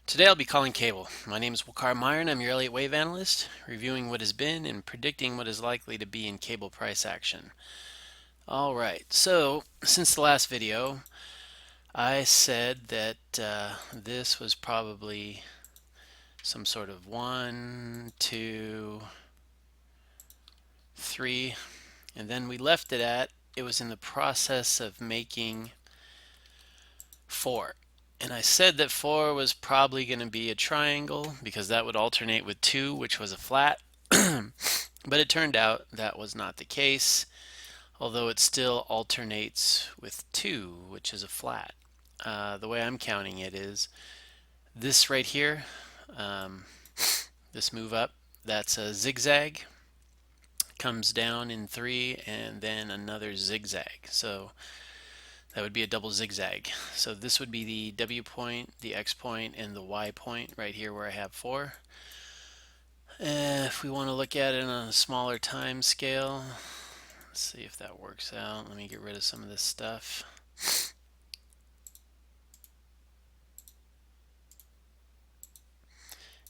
Today I'll be calling cable. My name is Wakar Meyer and I'm your Elliott Wave analyst, reviewing what has been and predicting what is likely to be in cable price action. Alright, so since the last video, I said that this was probably some sort of 1, 2, 3, and then we left it at it was in the process of making 4. And I said that 4 was probably going to be a triangle because that would alternate with 2, which was a flat. But it turned out that was not the case, although it still alternates with 2, which is a flat. The way I'm counting it is this right here, um, this move up, that's a zigzag, comes down in 3, and then another zigzag. So that would be a double zigzag. So this would be the W point, the X point, and the Y point right here where I have 4. If we want to look at it on a smaller time scale, let's see if that works out. Let me get rid of some of this stuff.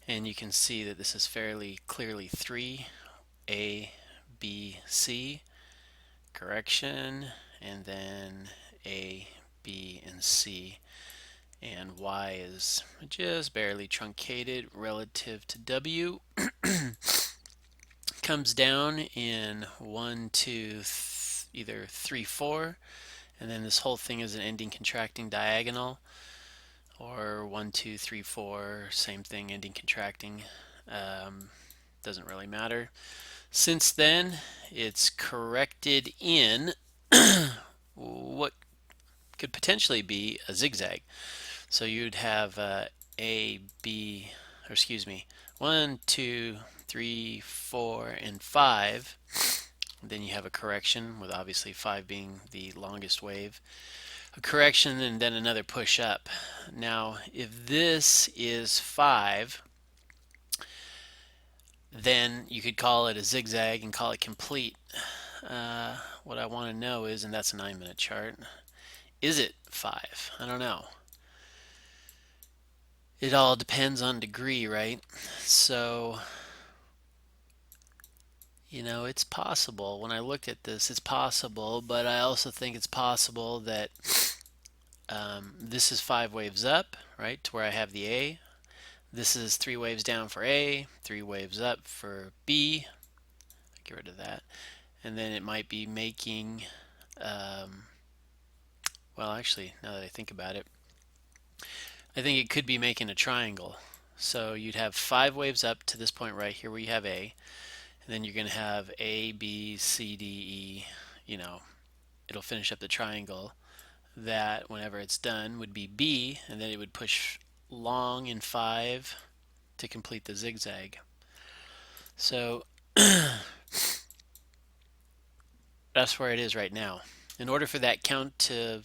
And you can see that this is fairly clearly 3, A, B, C, correction, and then A, B, and C. And Y is just barely truncated relative to W. Comes down in 1, 2, either 3, 4, and then this whole thing is an ending contracting diagonal, or 1, 2, 3, 4, same thing, ending contracting. Doesn't really matter. Since then, it's corrected in what could potentially be a zigzag. So you'd have A, B, or excuse me, 1, 2, 3, 4, and 5. Then you have a correction, with obviously 5 being the longest wave. A correction and then another push up. Now, if this is 5, then you could call it a zigzag and call it complete. What I want to know is, and that's a 9-minute chart, is it 5? I don't know. It all depends on degree, right? So, it's possible. When I looked at this, it's possible, but I also think it's possible that this is 5 waves up, right, to where I have the A. This is 3 waves down for A, 3 waves up for B. Get rid of that. And then it might be making, well, actually, now that I think about it, I think it could be making a triangle. So you'd have 5 waves up to this point right here where you have A, and then you're going to have A, B, C, D, E, it'll finish up the triangle. That, whenever it's done, would be B, and then it would push long in 5 to complete the zigzag. So that's where it is right now. In order for that count to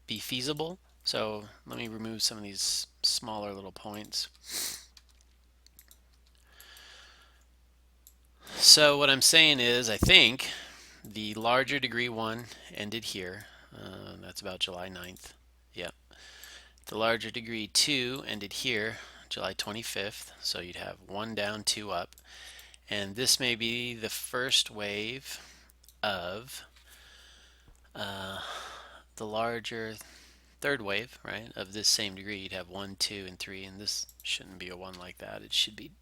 be feasible, so let me remove some of these smaller little points. So what I'm saying is, I think the larger degree 1 ended here. That's about July 9th. Yep. The larger degree 2 ended here, July 25th. So you'd have 1 down, 2 up. And this may be the first wave of the larger third wave, right, of this same degree. You'd have 1, 2, and 3, and this shouldn't be a 1 like that. It should be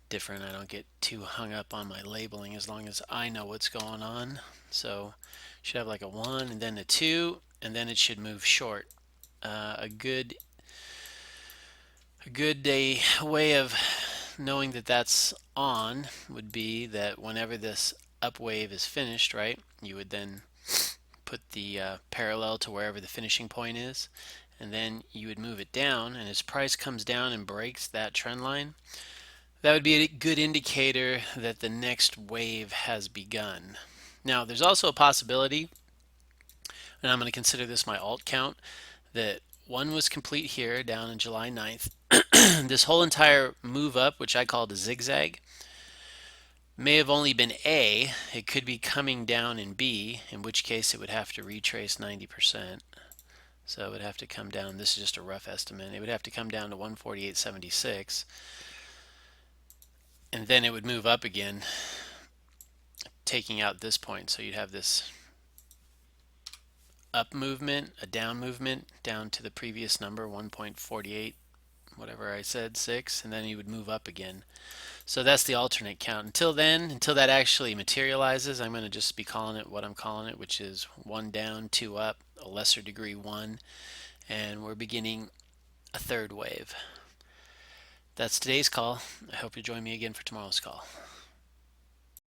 different. I don't get too hung up on my labeling as long as I know what's going on. So should have like a 1 and then a 2, and then it should move short. A good way of knowing that that's on would be that whenever this up wave is finished, right, you would then put the parallel to wherever the finishing point is, and then you would move it down, and as price comes down and breaks that trend line, that would be a good indicator that the next wave has begun. Now, there's also a possibility, and I'm going to consider this my alt count, that 1 was complete here down in July 9th. This whole entire move up, which I called a zigzag, may have only been A. It could be coming down in B, in which case it would have to retrace 90%. So it would have to come down, this is just a rough estimate, it would have to come down to 148.76, and then it would move up again, taking out this point. So you'd have this up movement, a down movement down to the previous number, 1.48, whatever I said, 6, and then you would move up again. So that's the alternate count. Until then, until that actually materializes, I'm going to just be calling it what I'm calling it, which is 1 down, 2 up, a lesser degree 1, and we're beginning a third wave. That's today's call. I hope you join me again for tomorrow's call.